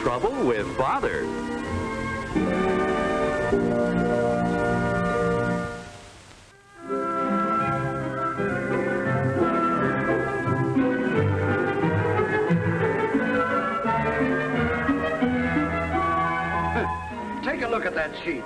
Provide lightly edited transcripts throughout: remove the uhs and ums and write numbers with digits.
trouble with Father. Take a look at that sheet.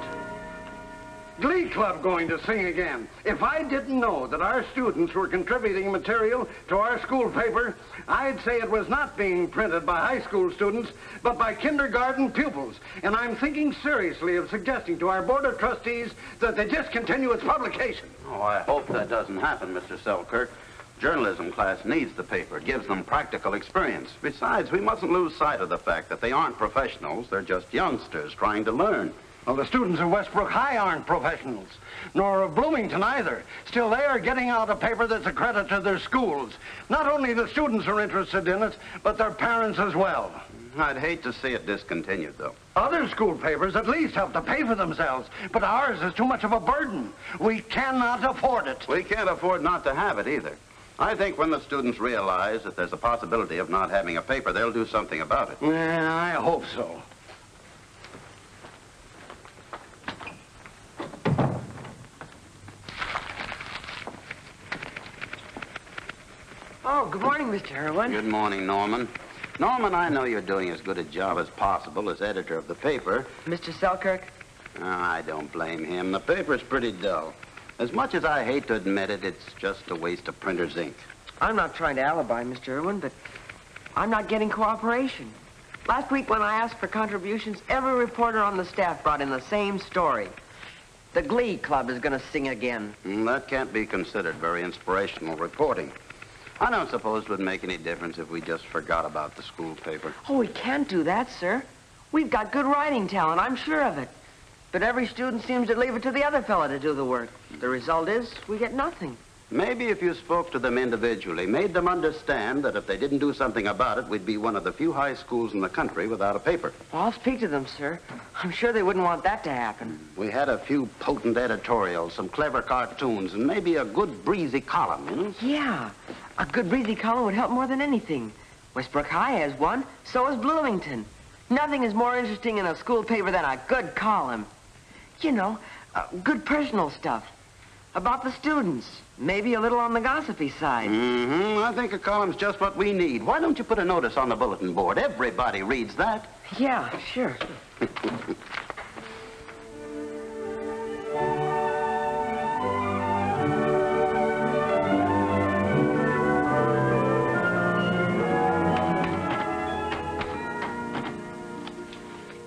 Glee Club going to sing again. If I didn't know that our students were contributing material to our school paper, I'd say it was not being printed by high school students, but by kindergarten pupils. And I'm thinking seriously of suggesting to our Board of Trustees that they discontinue its publication. Oh, I hope that doesn't happen, Mr. Selkirk. Journalism class needs the paper. It gives them practical experience. Besides, we mustn't lose sight of the fact that they aren't professionals. They're just youngsters trying to learn. Well, the students of Westbrook High aren't professionals, nor of Bloomington either. Still, they are getting out a paper that's a credit to their schools. Not only the students are interested in it, but their parents as well. I'd hate to see it discontinued, though. Other school papers at least have to pay for themselves, but ours is too much of a burden. We cannot afford it. We can't afford not to have it either. I think when the students realize that there's a possibility of not having a paper, they'll do something about it. Yeah, I hope so. Oh, good morning, Mr. Erwin. Good morning, Norman. Norman, I know you're doing as good a job as possible as editor of the paper. Mr. Selkirk? I don't blame him. The paper's pretty dull. As much as I hate to admit it, it's just a waste of printer's ink. I'm not trying to alibi, Mr. Erwin, but I'm not getting cooperation. Last week when I asked for contributions, every reporter on the staff brought in the same story. The Glee Club is going to sing again. That can't be considered very inspirational reporting. I don't suppose it would make any difference if we just forgot about the school paper. Oh, we can't do that, sir. We've got good writing talent, I'm sure of it. But every student seems to leave it to the other fella to do the work. The result is we get nothing. Maybe if you spoke to them individually, made them understand that if they didn't do something about it, we'd be one of the few high schools in the country without a paper. Well, I'll speak to them, sir. I'm sure they wouldn't want that to happen. We had a few potent editorials, some clever cartoons, and maybe a good breezy column, you know? Yeah, a good breezy column would help more than anything. Westbrook High has one, so has Bloomington. Nothing is more interesting in a school paper than a good column. You know, good personal stuff. About the students. Maybe a little on the gossipy side. I think a column's just what we need. Why don't you put a notice on the bulletin board? Everybody reads that. Yeah, sure.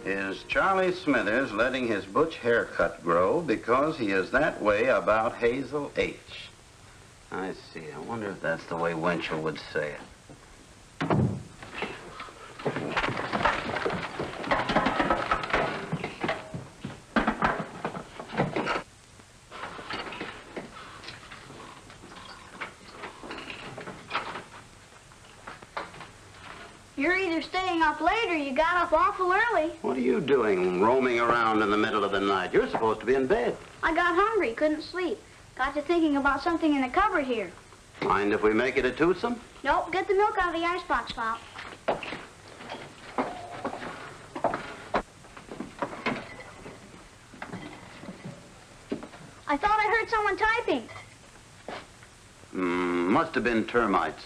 Is Charlie Smithers letting his butch haircut grow because he is that way about Hazel H? I see. I wonder if that's the way Winchell would say it. You're either staying up late or you got up awful early. What are you doing roaming around in the middle of the night? You're supposed to be in bed. I got hungry, couldn't sleep. Got to thinking about something in the cupboard here. Mind if we make it a twosome? Nope, get the milk out of the icebox, Pop. I thought I heard someone typing. Must have been termites.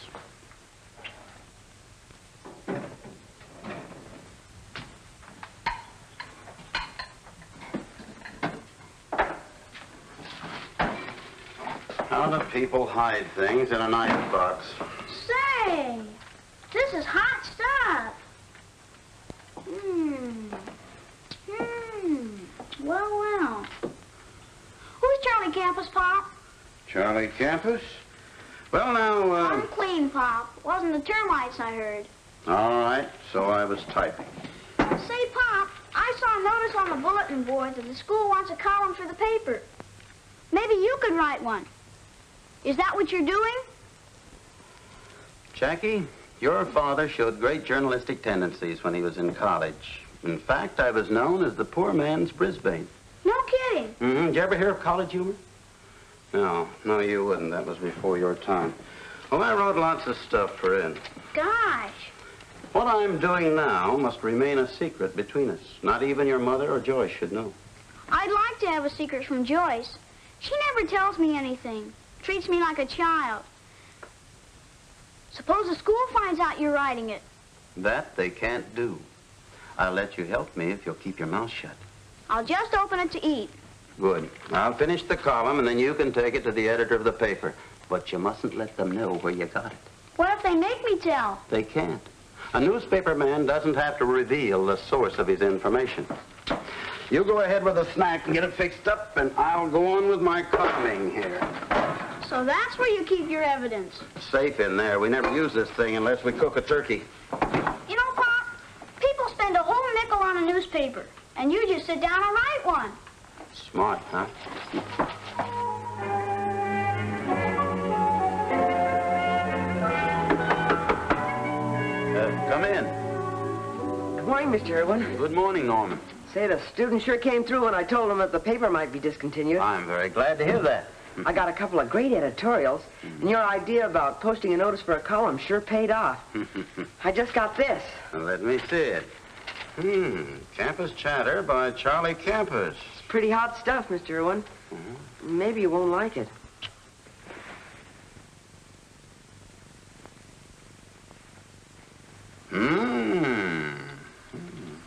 How do people hide things in an icebox? Say, this is hot stuff. Well. Who's Charlie Campus, Pop? Charlie Campus? Well, now, I'm clean, Pop. Wasn't the termites I heard. All right, so I was typing. Say, Pop, I saw a notice on the bulletin board that the school wants a column for the paper. Maybe you could write one. Is that what you're doing? Jackie, your father showed great journalistic tendencies when he was in college. In fact, I was known as the poor man's Brisbane. No kidding. Did you ever hear of college humor? No, you wouldn't. That was before your time. Well, I wrote lots of stuff for it. Gosh. What I'm doing now must remain a secret between us. Not even your mother or Joyce should know. I'd like to have a secret from Joyce. She never tells me anything. Treats me like a child. Suppose the school finds out you're writing it. That they can't do. I'll let you help me if you'll keep your mouth shut. I'll just open it to eat. Good. I'll finish the column, and then you can take it to the editor of the paper. But you mustn't let them know where you got it. What if they make me tell? They can't. A newspaper man doesn't have to reveal the source of his information. You go ahead with the snack and get it fixed up, and I'll go on with my columning here. So that's where you keep your evidence. Safe in there. We never use this thing unless we cook a turkey. You know, Pop, people spend a whole nickel on a newspaper, and you just sit down and write one. Smart, huh? Come in. Good morning, Mr. Erwin. Good morning, Norman. Say, the student sure came through when I told him that the paper might be discontinued. I'm very glad to hear that. I got a couple of great editorials, and your idea about posting a notice for a column sure paid off. I just got this. Let me see it. Campus Chatter by Charlie Campus. It's pretty hot stuff, Mr. Erwin. Maybe you won't like it.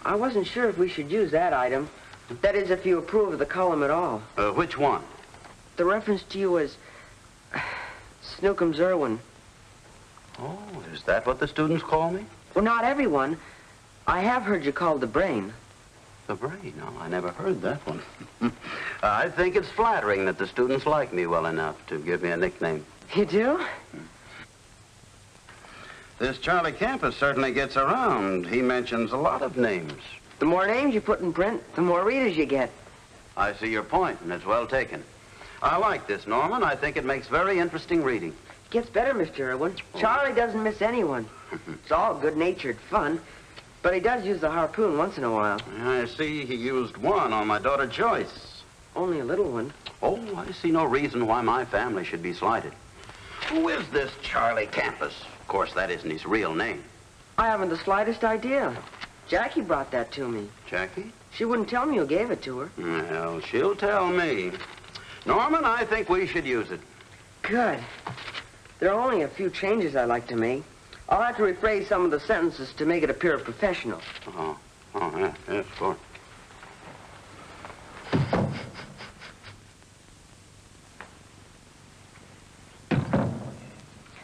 I wasn't sure if we should use that item. That is, if you approve of the column at all. Which one? The reference to you was Snookums Erwin. Oh, is that what the students call me? Well, not everyone. I have heard you called the Brain. The Brain? No, I never heard that one. I think it's flattering that the students like me well enough to give me a nickname. You do? This Charlie Campus certainly gets around. He mentions a lot of names. The more names you put in print, the more readers you get. I see your point, and it's well taken. I like this, Norman. I think it makes very interesting reading. It gets better, Mr. Erwin. Charlie doesn't miss anyone. It's all good-natured fun. But he does use the harpoon once in a while. I see he used one on my daughter Joyce. Only a little one. Oh, I see no reason why my family should be slighted. Who is this Charlie Campus? Of course, that isn't his real name. I haven't the slightest idea. Jackie brought that to me. Jackie? She wouldn't tell me who gave it to her. Well, she'll tell me. Norman, I think we should use it. Good. There are only a few changes I'd like to make. I'll have to rephrase some of the sentences to make it appear professional. Oh, yeah, yes, of course.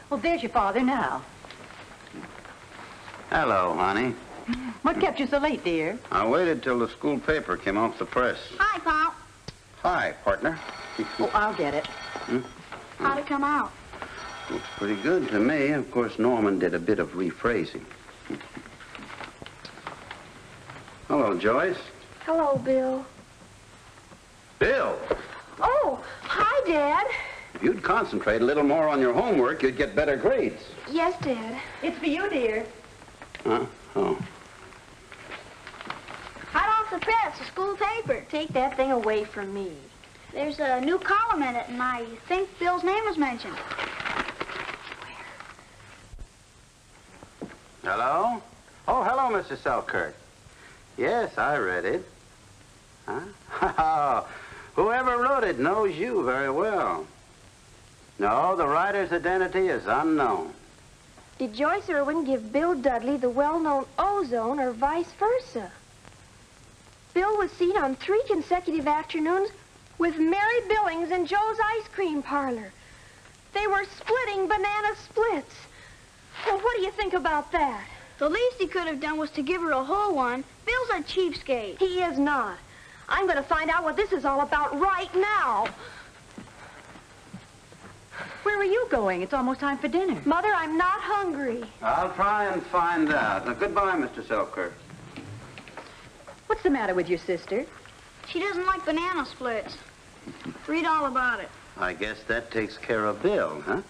Well, there's your father now. Hello, honey. What kept you so late, dear? I waited till the school paper came off the press. Hi, Pop. Hi, partner. Oh, I'll get it. How'd it come out? Looks pretty good to me. Of course, Norman did a bit of rephrasing. Hello, Joyce. Hello, Bill. Bill, Oh, hi, Dad. if you'd concentrate a little more on your homework, you'd get better grades. Yes, Dad. It's for you, dear. Huh? Oh. Hot off the press, the school paper. Take that thing away from me. There's a new column in it, and I think Bill's name was mentioned. Hello? Oh, hello, Mr. Selkirk. Yes, I read it. Huh? Whoever wrote it knows you very well. No, the writer's identity is unknown. Did Joyce Erwin give Bill Dudley the well-known ozone or vice versa? Bill was seen on 3 consecutive afternoons with Mary Billings in Joe's ice cream parlor. They were splitting banana splits. Well, what do you think about that? The least he could have done was to give her a whole one. Bill's a cheapskate. He is not. I'm going to find out what this is all about right now. Where are you going? It's almost time for dinner. Mother, I'm not hungry. I'll try and find out. Now, goodbye, Mr. Selkirk. What's the matter with your sister? She doesn't like banana splits. Read all about it. I guess that takes care of Bill, huh?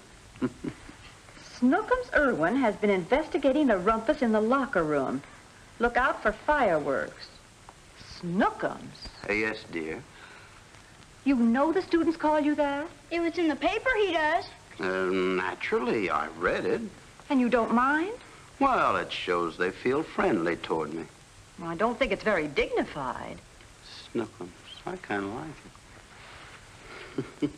Snookums Erwin has been investigating the rumpus in the locker room. Look out for fireworks. Snookums? Yes, dear. You know the students call you that? If it's in the paper, he does. Naturally, I read it. And you don't mind? Well, it shows they feel friendly toward me. Well, I don't think it's very dignified. Snookums. I kind of like it.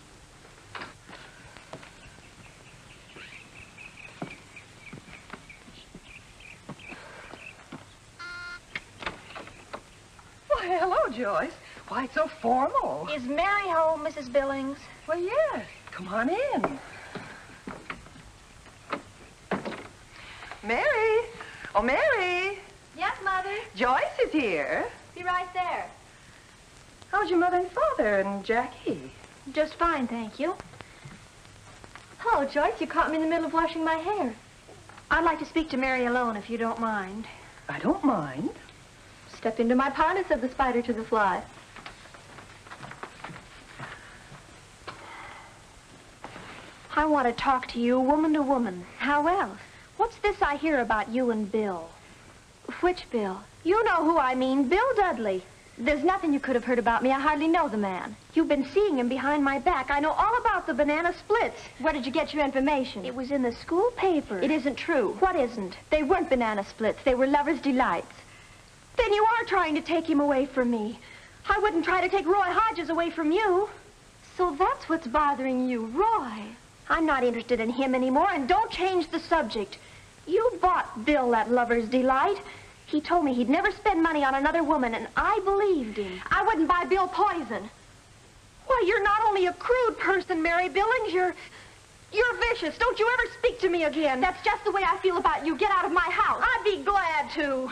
Why, hello, Joyce. Why, it's so formal. Is Mary home, Mrs. Billings? Well, yes. Come on in. Mary. Oh, Mary. Yes, Mother. Joyce is here. Be right there. How's your mother and father and Jackie? Just fine, thank you. Hello, Joyce. You caught me in the middle of washing my hair. I'd like to speak to Mary alone, if you don't mind. I don't mind. Step into my parlor, said the spider to the fly. I want to talk to you, woman to woman. How else? What's this I hear about you and Bill? Which Bill? You know who I mean, Bill Dudley. There's nothing you could have heard about me. I hardly know the man. You've been seeing him behind my back. I know all about the banana splits. Where did you get your information? It was in the school paper. It isn't true. What isn't? They weren't banana splits. They were lovers' delights. Then you are trying to take him away from me. I wouldn't try to take Roy Hodges away from you. So that's what's bothering you, Roy. I'm not interested in him anymore, and don't change the subject. You bought Bill that lover's delight. He told me he'd never spend money on another woman, and I believed him. I wouldn't buy Bill poison. Why, you're not only a crude person, Mary Billings, you're vicious. Don't you ever speak to me again. That's just the way I feel about you. Get out of my house. I'd be glad to.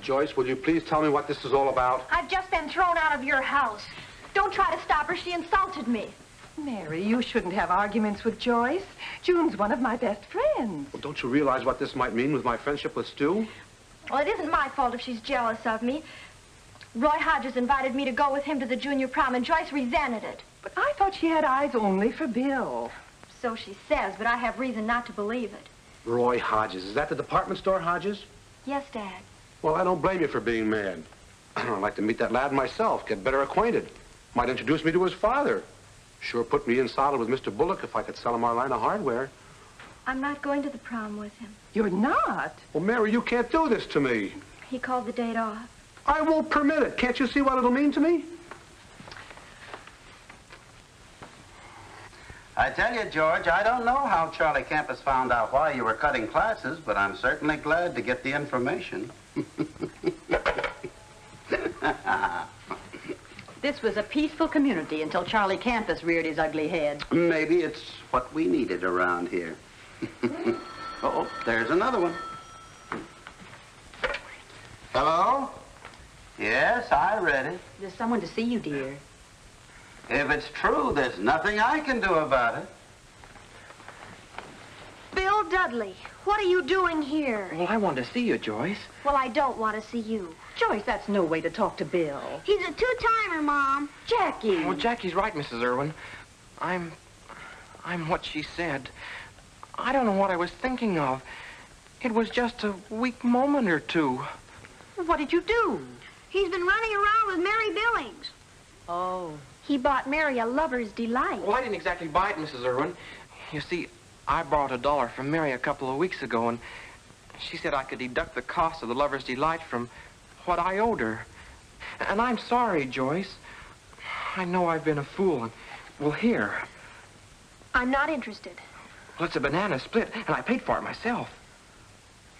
Joyce, will you please tell me what this is all about? I've just been thrown out of your house. Don't try to stop her. She insulted me. Mary, you shouldn't have arguments with Joyce. June's one of my best friends. Well, don't you realize what this might mean with my friendship with Stu? Well, it isn't my fault if she's jealous of me. Roy Hodges invited me to go with him to the junior prom, and Joyce resented it. But I thought she had eyes only for Bill. So she says, but I have reason not to believe it. Roy Hodges. Is that the department store Hodges? Yes, Dad. Well, I don't blame you for being mad. I'd like to meet that lad myself, get better acquainted. Might introduce me to his father. Sure put me in solid with Mr. Bullock if I could sell him our line of hardware. I'm not going to the prom with him. You're not? Well, Mary, you can't do this to me. He called the date off. I won't permit it. Can't you see what it'll mean to me? I tell you, George, I don't know how Charlie Campus found out why you were cutting classes, but I'm certainly glad to get the information. This was a peaceful community until Charlie Campus reared his ugly head. Maybe it's what we needed around here. Oh, there's another one. Hello? Yes, I read it. There's someone to see you, dear. If it's true, there's nothing I can do about it. Bill Dudley, what are you doing here? Well, I want to see you, Joyce. Well, I don't want to see you. Joyce, that's no way to talk to Bill. He's a two-timer, Mom. Jackie! Well, Jackie's right, Mrs. Erwin. I'm what she said. I don't know what I was thinking of. It was just a weak moment or two. What did you do? He's been running around with Mary Billings. Oh. He bought Mary a lover's delight. Well, I didn't exactly buy it, Mrs. Erwin. You see, I borrowed $1 from Mary a couple of weeks ago, and she said I could deduct the cost of the lover's delight from what I owed her. And I'm sorry, Joyce. I know I've been a fool, and, well, here. I'm not interested. Well, it's a banana split, and I paid for it myself.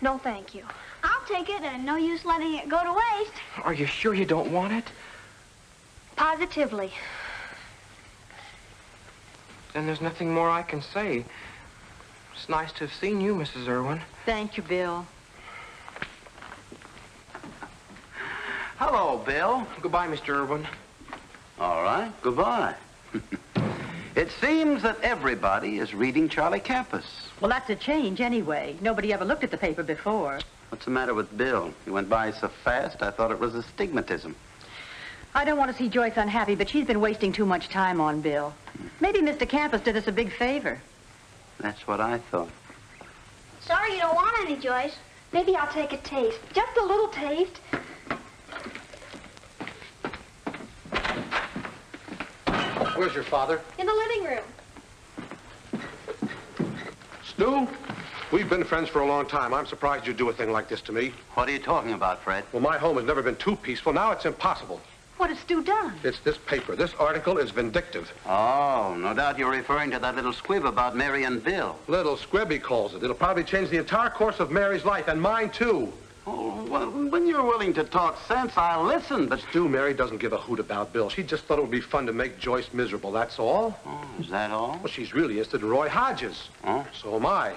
No, thank you. I'll take it, and no use letting it go to waste. Are you sure you don't want it? Positively. Then there's nothing more I can say. It's nice to have seen you, Mrs. Erwin. Thank you, Bill. Hello, Bill. Goodbye, Mr. Erwin. All right, goodbye. It seems that everybody is reading Charlie Campus. Well, that's a change anyway. Nobody ever looked at the paper before. What's the matter with Bill? He went by so fast, I thought it was astigmatism. I don't want to see Joyce unhappy, but she's been wasting too much time on Bill. Maybe Mr. Campus did us a big favor. That's what I thought. Sorry you don't want any, Joyce. Maybe I'll take a taste. Just a little taste. Where's your father? In the living room. Stu? We've been friends for a long time. I'm surprised you'd do a thing like this to me. What are you talking about, Fred? Well, my home has never been too peaceful. Now it's impossible. What has Stu done? It's this paper. This article is vindictive. Oh, no doubt you're referring to that little squib about Mary and Bill. Little squib, he calls it. It'll probably change the entire course of Mary's life, and mine, too. Oh, well, when you're willing to talk sense, I'll listen, but... Stu, Mary doesn't give a hoot about Bill. She just thought it would be fun to make Joyce miserable, that's all. Oh, is that all? Well, she's really interested in Roy Hodges. Oh? So am I.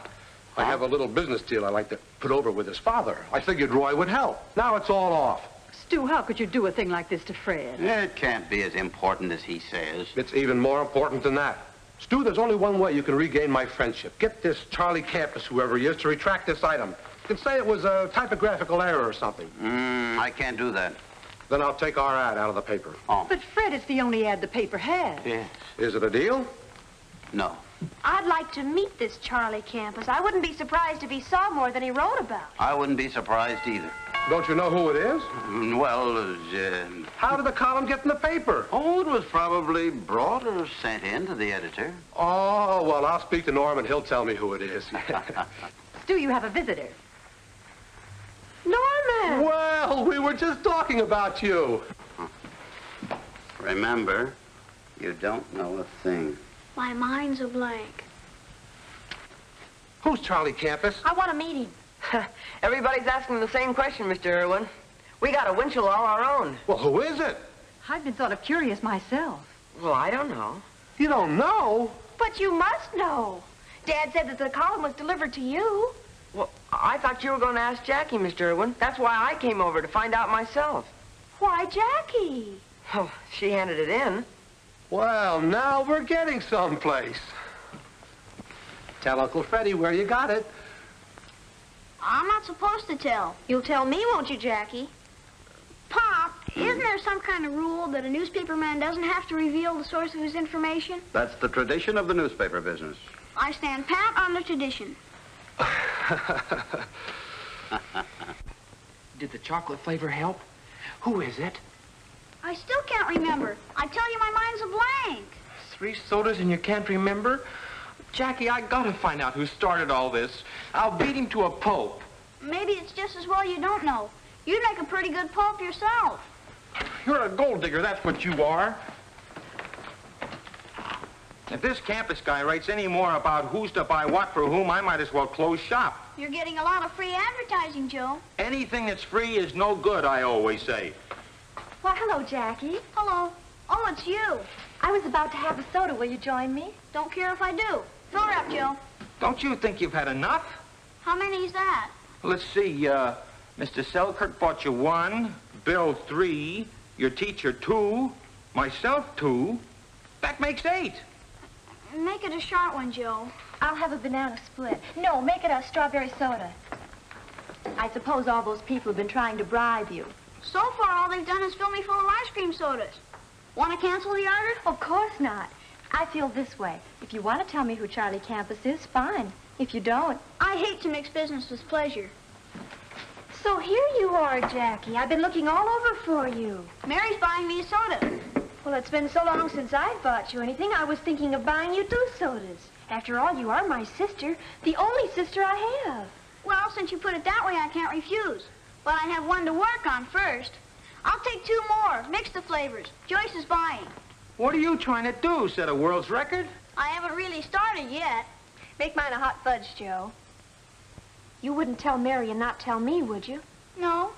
I have a little business deal I'd like to put over with his father. I figured Roy would help. Now it's all off. Stu, how could you do a thing like this to Fred? It can't be as important as he says. It's even more important than that. Stu, there's only one way you can regain my friendship. Get this Charlie Campus, whoever he is, to retract this item. You can say it was a typographical error or something. I can't do that. Then I'll take our ad out of the paper. Oh. But Fred, it's the only ad the paper has. Yes. Is it a deal? No. I'd like to meet this Charlie Campus. I wouldn't be surprised if he saw more than he wrote about. I wouldn't be surprised either. Don't you know who it is? Well, How did the column get in the paper? oh, it was probably brought or sent in to the editor. Oh, well, I'll speak to Norman. He'll tell me who it is. Stu, you have a visitor. Norman! Well, we were just talking about you. Remember, you don't know a thing. My mind's a blank. Who's Charlie Campus? I want to meet him. Everybody's asking the same question, Mr. Erwin. We got a Winchell all our own. Well, who is it? I've been sort of curious myself. Well, I don't know. You don't know? But you must know. Dad said that the column was delivered to you. Well, I thought you were going to ask Jackie, Mr. Erwin. That's why I came over, to find out myself. Why, Jackie? Oh, she handed it in. Well, now we're getting someplace. Tell Uncle Freddie where you got it. I'm not supposed to tell. You'll tell me, won't you, Jackie? Pop, isn't there some kind of rule that a newspaperman doesn't have to reveal the source of his information? That's the tradition of the newspaper business. I stand pat on the tradition. Did the chocolate flavor help? Who is it? I still can't remember. I tell you, my mind's a blank. 3 sodas and you can't remember? Jackie, I gotta find out who started all this. I'll beat him to a pulp. Maybe it's just as well you don't know. You'd make a pretty good pulp yourself. You're a gold digger, that's what you are. If this campus guy writes any more about who's to buy what for whom, I might as well close shop. You're getting a lot of free advertising, Joe. Anything that's free is no good, I always say. Well, hello, Jackie. Hello. Oh, it's you. I was about to have a soda. Will you join me? Don't care if I do. Fill her up, Joe. Don't you think you've had enough? How many's that? Let's see, Mr. Selkirk bought you 1, Bill 3, your teacher 2, myself 2. That makes 8. Make it a short one, Joe. I'll have a banana split. No, make it a strawberry soda. I suppose all those people have been trying to bribe you. So far, all they've done is fill me full of ice cream sodas. Want to cancel the order? Of course not. I feel this way. If you want to tell me who Charlie Campus is, fine. If you don't... I hate to mix business with pleasure. So here you are, Jackie. I've been looking all over for you. Mary's buying me a soda. Well, it's been so long since I've bought you anything, I was thinking of buying you 2 sodas. After all, you are my sister, the only sister I have. Well, since you put it that way, I can't refuse. But I have one to work on first. I'll take 2 more. Mix the flavors. Joyce is buying. What are you trying to do, set a world's record? I haven't really started yet. Make mine a hot fudge, Joe. You wouldn't tell Mary and not tell me, would you? No.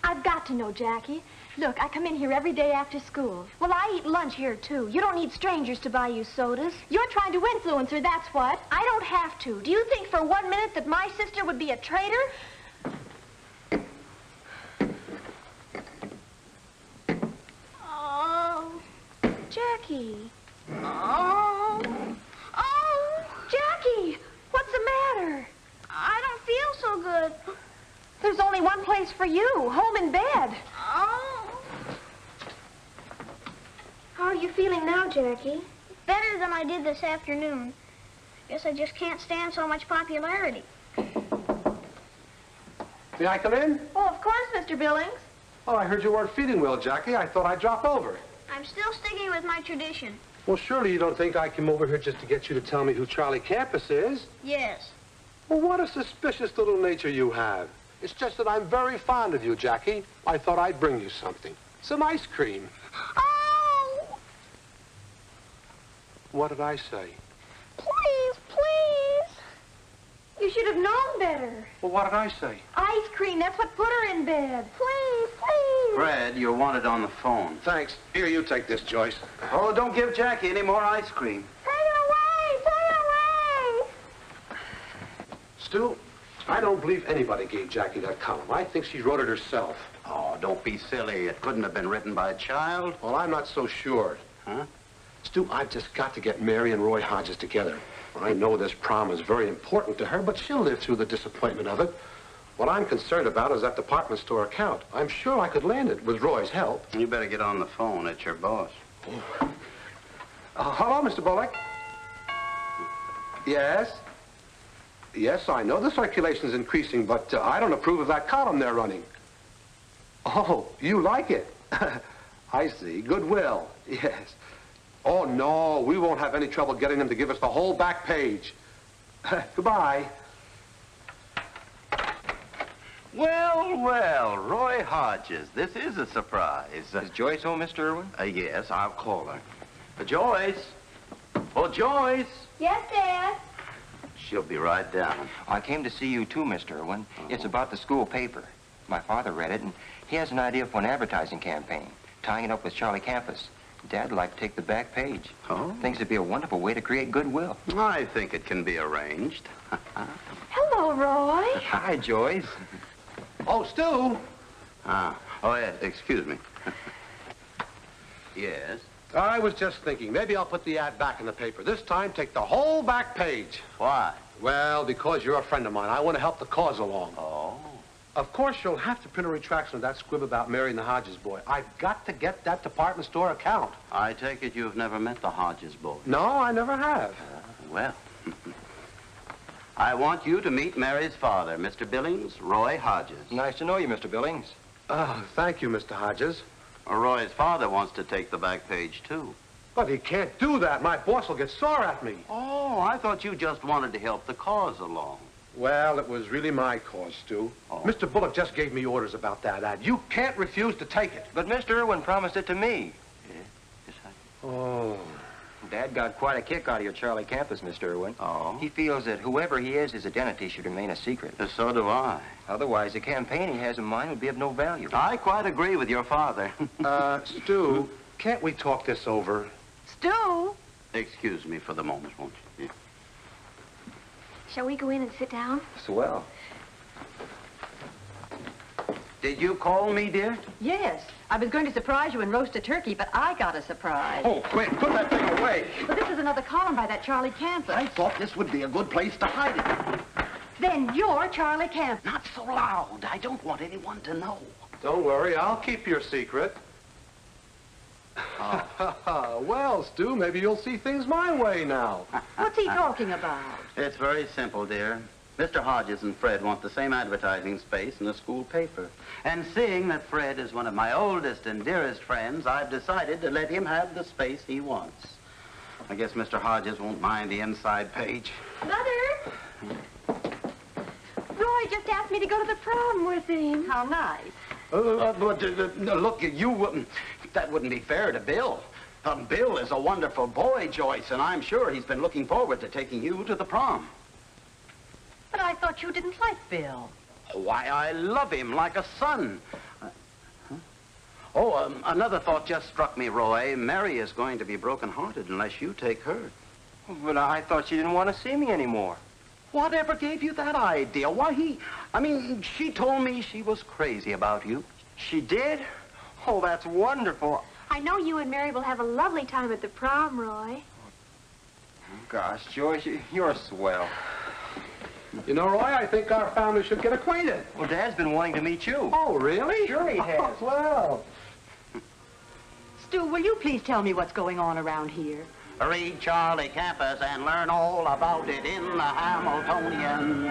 I've got to know, Jackie. Look, I come in here every day after school. Well, I eat lunch here, too. You don't need strangers to buy you sodas. You're trying to influence her, that's what. I don't have to. Do you think for 1 minute that my sister would be a traitor? Oh. Jackie. Oh. Oh. Jackie! What's the matter? I don't feel so good. There's only one place for you, home in bed. Oh. How are you feeling now, Jackie? Better than I did this afternoon. Guess I just can't stand so much popularity. May I come in? Oh, of course, Mr. Billings. Oh, I heard you weren't feeling well, Jackie. I thought I'd drop over. I'm still sticking with my tradition. Well, surely you don't think I came over here just to get you to tell me who Charlie Campus is? Yes. Well, what a suspicious little nature you have. It's just that I'm very fond of you, Jackie. I thought I'd bring you something. Some ice cream. Oh! What did I say? Please, please. You should have known better. Well, what did I say? Ice cream, that's what put her in bed. Please, please. Fred, you're wanted on the phone. Thanks. Here, you take this, Joyce. Oh, don't give Jackie any more ice cream. Take it away, take it away. Stu, I don't believe anybody gave Jackie that column. I think she wrote it herself. Oh, don't be silly. It couldn't have been written by a child. Well, I'm not so sure. Huh? Stu, I've just got to get Mary and Roy Hodges together. I know this prom is very important to her, but she'll live through the disappointment of it. What I'm concerned about is that department store account. I'm sure I could land it with Roy's help. You better get on the phone. It's your boss. Hello, Mr. Bullock. Yes? Yes, I know the circulation's increasing, but I don't approve of that column they're running. Oh, you like it? I see. Goodwill. Yes. Oh, no, we won't have any trouble getting them to give us the whole back page. Goodbye. Well, well, Roy Hodges, this is a surprise. Is Joyce home, Mr. Erwin? Yes, I'll call her. Joyce. Oh, Joyce. Yes, Dad. She'll be right down. I came to see you, too, Mr. Erwin. It's about the school paper. My father read it, and he has an idea for an advertising campaign, tying it up with Charlie Campus. Dad'd like to take the back page. Oh? Thinks it'd be a wonderful way to create goodwill. I think it can be arranged. Hello, Roy. Hi, Joyce. Oh, Stu. Oh, yeah, excuse me. Yes? I was just thinking, maybe I'll put the ad back in the paper. This time, take the whole back page. Why? Well, because you're a friend of mine. I want to help the cause along. Oh. Of course, you'll have to print a retraction of that squib about Mary and the Hodges boy. I've got to get that department store account. I take it you've never met the Hodges boy. No, I never have. Well, I want you to meet Mary's father, Mr. Billings, Roy Hodges. Nice to know you, Mr. Billings. Oh, thank you, Mr. Hodges. Roy's father wants to take the back page, too. But he can't do that. My boss will get sore at me. Oh, I thought you just wanted to help the cause along. Well, it was really my cause, Stu. Oh. Mr. Bullock just gave me orders about that ad. You can't refuse to take it. But Mr. Erwin promised it to me. Yes, Oh. Dad got quite a kick out of your Charlie Campus, Mr. Erwin. Oh? He feels that whoever he is, his identity should remain a secret. So do I. Otherwise, the campaign he has in mind would be of no value. I quite agree with your father. Stu, can't we talk this over? Stu. Excuse me for the moment, won't you? Yeah. Shall we go in and sit down? Swell. Did you call me, dear? Yes. I was going to surprise you and roast a turkey, but I got a surprise. Oh, quick, put that thing away. Well, this is another column by that Charlie Campus. I thought this would be a good place to hide it. Then you're Charlie Campus. Not so loud. I don't want anyone to know. Don't worry, I'll keep your secret. Well, Stu, maybe you'll see things my way now. What's he talking about? It's very simple, dear. Mr. Hodges and Fred want the same advertising space in the school paper. And seeing that Fred is one of my oldest and dearest friends, I've decided to let him have the space he wants. I guess Mr. Hodges won't mind the inside page. Mother! Roy just asked me to go to the prom with him. How nice. Look, that wouldn't be fair to Bill. Bill is a wonderful boy, Joyce, and I'm sure he's been looking forward to taking you to the prom. But I thought you didn't like Bill. Why, I love him like a son. Another thought just struck me, Roy. Mary is going to be broken-hearted unless you take her. But I thought she didn't want to see me anymore. Whatever gave you that idea? She told me she was crazy about you. She did? Oh, that's wonderful. I know you and Mary will have a lovely time at the prom, Roy. Gosh, Joyce, you're swell. You know, Roy, I think our family should get acquainted. Well, Dad's been wanting to meet you. Oh, really? Sure he has. Well. Stu, will you please tell me what's going on around here? Read Charlie Campus and learn all about it in the Hamiltonian.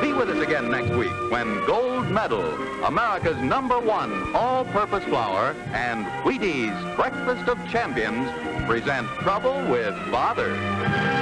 Be with us again next week when Gold Medal, America's #1 all-purpose flour, and Wheaties Breakfast of Champions present Trouble with Father.